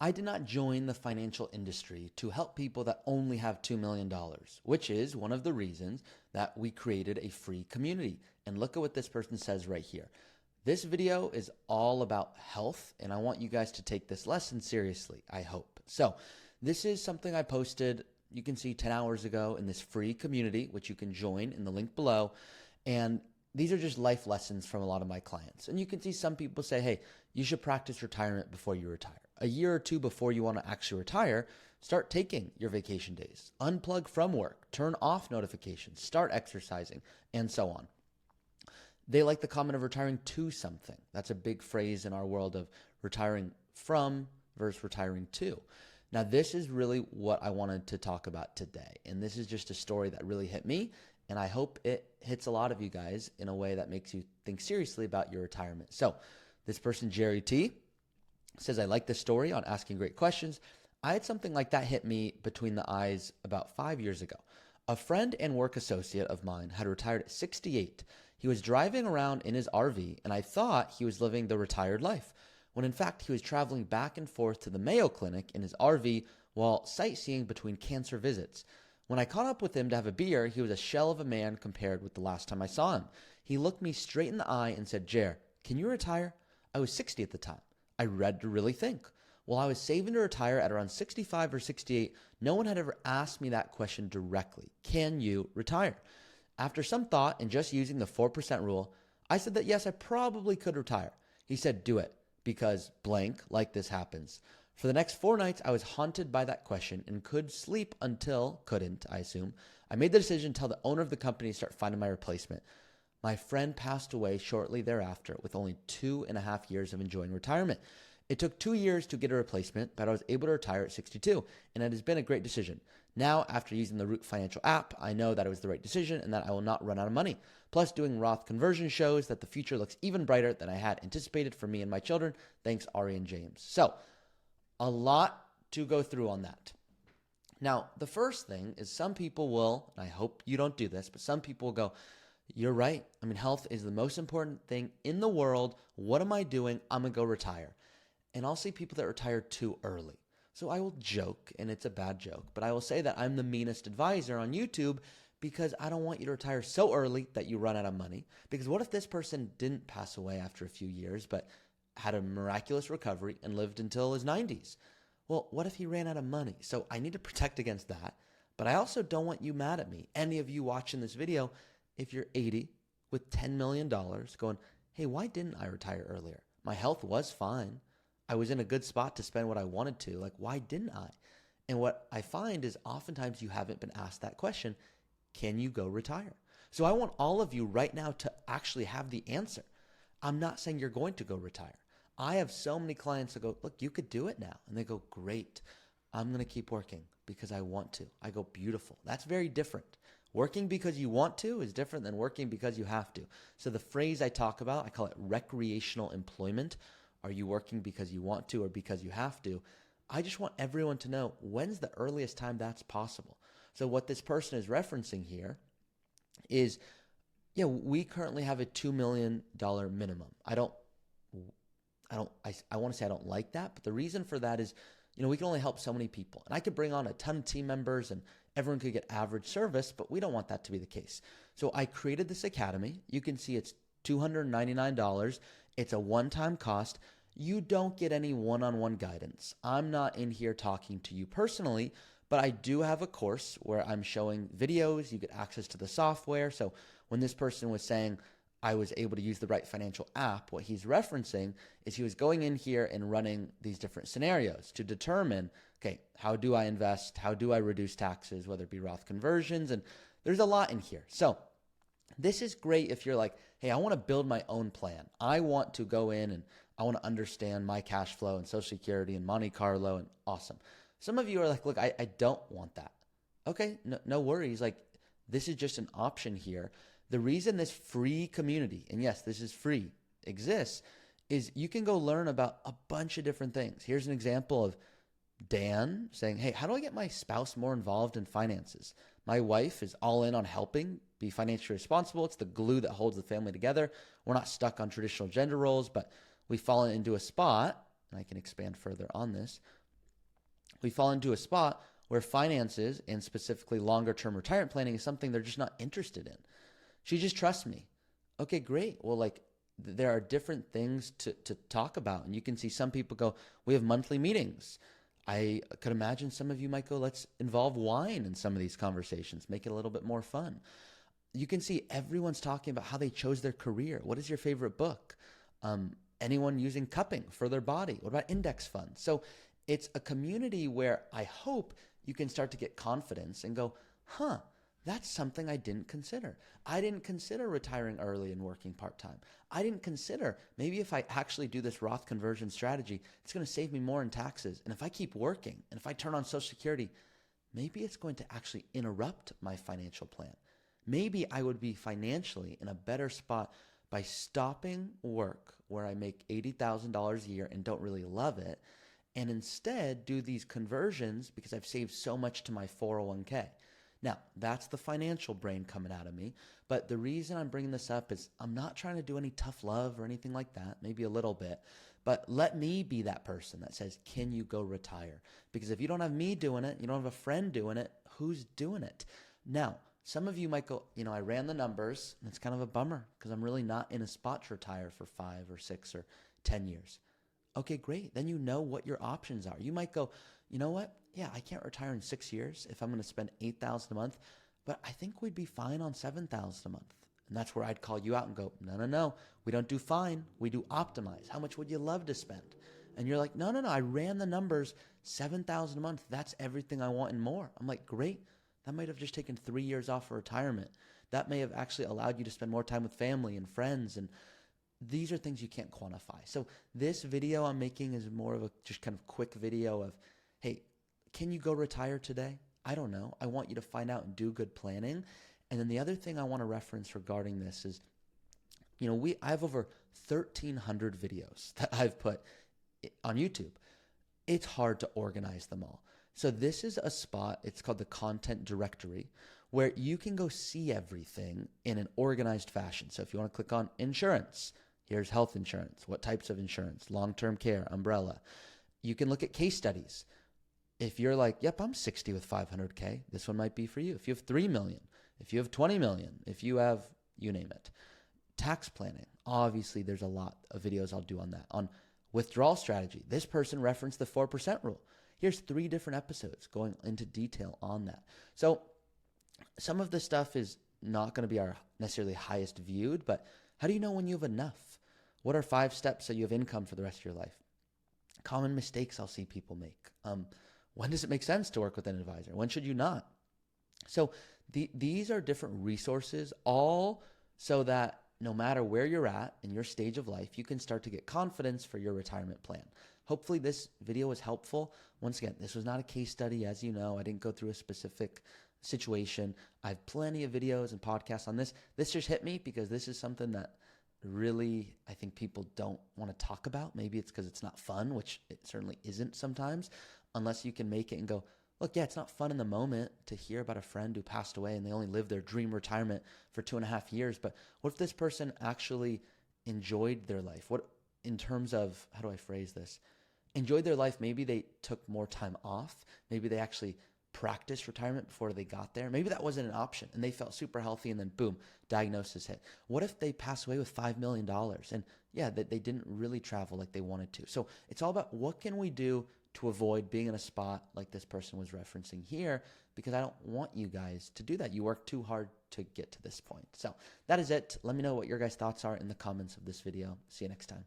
I did not join the financial industry to help people that only have $2 million, which is one of the reasons that we created a free community. And look at what this person says right here. This video is all about health, and I want you guys to take this lesson seriously, I hope. So this is something I posted, you can see 10 hours ago in this free community, which you can join in the link below. And these are just life lessons from a lot of my clients. And you can see some people say, hey, you should practice retirement before you retire. A year or two before you want to actually retire, start taking your vacation days, unplug from work, turn off notifications, start exercising, and so on. They like the comment of retiring to something. That's a big phrase in our world of retiring from versus retiring to. Now, this is really what I wanted to talk about today. And this is just a story that really hit me. And I hope it hits a lot of you guys in a way that makes you think seriously about your retirement. So this person, Jerry T, says, I like this story on asking great questions. I had something like that hit me between the eyes about 5 years ago. A friend and work associate of mine had retired at 68. He was driving around in his RV, and I thought he was living the retired life, when in fact he was traveling back and forth to the Mayo Clinic in his RV while sightseeing between cancer visits. When I caught up with him to have a beer, he was a shell of a man compared with the last time I saw him. He looked me straight in the eye and said, Jer, can you retire? I was 60 at the time. I read to really think. While I was saving to retire at around 65 or 68, no one had ever asked me that question directly. Can you retire? After some thought and just using the 4% rule, I said that yes, I probably could retire. He said, do it, because blank, like this happens. For the next 4 nights, I was haunted by that question and couldn't, I assume. I made the decision to tell the owner of the company to start finding my replacement. My friend passed away shortly thereafter with only 2.5 years of enjoying retirement. It took 2 years to get a replacement, but I was able to retire at 62, and it has been a great decision. Now, after using the Root financial app, I know that it was the right decision and that I will not run out of money. Plus, doing Roth conversion shows that the future looks even brighter than I had anticipated for me and my children. Thanks, Ari and James. So, a lot to go through on that. Now, the first thing is some people will, and I hope you don't do this, but some people will go, you're right. I mean, health is the most important thing in the world. What am I doing? I'm going to go retire. And I'll see people that retire too early. So I will joke, and it's a bad joke, but I will say that I'm the meanest advisor on YouTube because I don't want you to retire so early that you run out of money. Because what if this person didn't pass away after a few years, but had a miraculous recovery and lived until his 90s? Well, what if he ran out of money? So I need to protect against that. But I also don't want you mad at me. Any of you watching this video, if you're 80 with $10 million going, hey, why didn't I retire earlier? My health was fine. I was in a good spot to spend what I wanted to. Like, why didn't I? And what I find is oftentimes you haven't been asked that question. Can you go retire? So I want all of you right now to actually have the answer. I'm not saying you're going to go retire. I have so many clients that go, look, you could do it now. And they go, great. I'm going to keep working because I want to. I go, beautiful. That's very different. Working because you want to is different than working because you have to. So the phrase I talk about, I call it recreational employment. Are you working because you want to or because you have to? I just want everyone to know when's the earliest time that's possible. So what this person is referencing here is, yeah, we currently have a $2 million minimum. I want to say I don't like that, but the reason for that is, we can only help so many people. And I could bring on a ton of team members and everyone could get average service, but we don't want that to be the case. So I created this academy. You can see it's $299. It's a one-time cost. You don't get any one-on-one guidance. I'm not in here talking to you personally, but I do have a course where I'm showing videos. You get access to the software. So when this person was saying I was able to use the right financial app, what he's referencing is he was going in here and running these different scenarios to determine, okay, how do I invest? How do I reduce taxes, whether it be Roth conversions? And there's a lot in here. So this is great if you're like, hey, I want to build my own plan. I want to go in and I want to understand my cash flow and Social Security and Monte Carlo and awesome. Some of you are like, look, I don't want that. Okay, no worries. Like, this is just an option here. The reason this free community, and yes, this is free, exists, is you can go learn about a bunch of different things. Here's an example of Dan saying, hey, how do I get my spouse more involved in finances? My wife is all in on helping be financially responsible. It's the glue that holds the family together. We're not stuck on traditional gender roles, but we've fallen into a spot, and I can expand further on this, we fall into a spot where finances and specifically longer term retirement planning is something they're just not interested in. She just trusts me. Okay, great. Well, like there are different things to talk about. And you can see some people go, we have monthly meetings. I could imagine some of you might go, let's involve wine in some of these conversations, make it a little bit more fun. You can see everyone's talking about how they chose their career. What is your favorite book? Anyone using cupping for their body? What about index funds? So it's a community where I hope you can start to get confidence and go, huh, that's something I didn't consider. I didn't consider retiring early and working part-time. I didn't consider maybe if I actually do this Roth conversion strategy, it's going to save me more in taxes. And if I keep working and if I turn on Social Security, maybe it's going to actually interrupt my financial plan. Maybe I would be financially in a better spot by stopping work where I make $80,000 a year and don't really love it, and instead do these conversions because I've saved so much to my 401k. Now, that's the financial brain coming out of me, but the reason I'm bringing this up is I'm not trying to do any tough love or anything like that, maybe a little bit, but let me be that person that says, can you go retire? Because if you don't have me doing it, you don't have a friend doing it, who's doing it? Now, some of you might go, I ran the numbers, and it's kind of a bummer because I'm really not in a spot to retire for 5 or 6 or 10 years. Okay, great. Then you know what your options are. You might go, you know what? Yeah, I can't retire in 6 years if I'm going to spend $8,000 a month, but I think we'd be fine on $7,000 a month. And that's where I'd call you out and go, no, we don't do fine. We do optimize. How much would you love to spend? And you're like, no, I ran the numbers, $7,000 a month. That's everything I want and more. I'm like, great. That might have just taken 3 years off for retirement. That may have actually allowed you to spend more time with family and friends. And these are things you can't quantify. So this video I'm making is more of a just kind of quick video of, hey, can you go retire today? I don't know. I want you to find out and do good planning. And then the other thing I want to reference regarding this is, I have over 1,300 videos that I've put on YouTube. It's hard to organize them all. So this is a spot, it's called the content directory, where you can go see everything in an organized fashion. So if you want to click on insurance, here's health insurance, what types of insurance, long-term care, umbrella. You can look at case studies. If you're like, yep, I'm 60 with 500K, this one might be for you. If you have 3 million, if you have 20 million, if you have, you name it. Tax planning, obviously there's a lot of videos I'll do on that. On withdrawal strategy, this person referenced the 4% rule. Here's 3 different episodes going into detail on that. So some of the stuff is not going to be our necessarily highest viewed, but how do you know when you have enough? What are 5 steps so you have income for the rest of your life? Common mistakes I'll see people make. When does it make sense to work with an advisor? When should you not? So these are different resources, all so that no matter where you're at in your stage of life, you can start to get confidence for your retirement plan. Hopefully this video was helpful. Once again, this was not a case study. As you know, I didn't go through a specific situation. I have plenty of videos and podcasts on this. This just hit me because this is something that really I think people don't want to talk about. Maybe it's because it's not fun, which it certainly isn't sometimes, unless you can make it and go, look, yeah, it's not fun in the moment to hear about a friend who passed away and they only lived their dream retirement for 2.5 years. But what if this person actually enjoyed their life? What in terms of, how do I phrase this? Enjoyed their life. Maybe they took more time off. Maybe they actually practiced retirement before they got there. Maybe that wasn't an option and they felt super healthy and then boom, diagnosis hit. What if they pass away with $5 million and yeah, that they didn't really travel like they wanted to? So it's all about what can we do to avoid being in a spot like this person was referencing here, because I don't want you guys to do that. You work too hard to get to this point. So that is it. Let me know what your guys' thoughts are in the comments of this video. See you next time.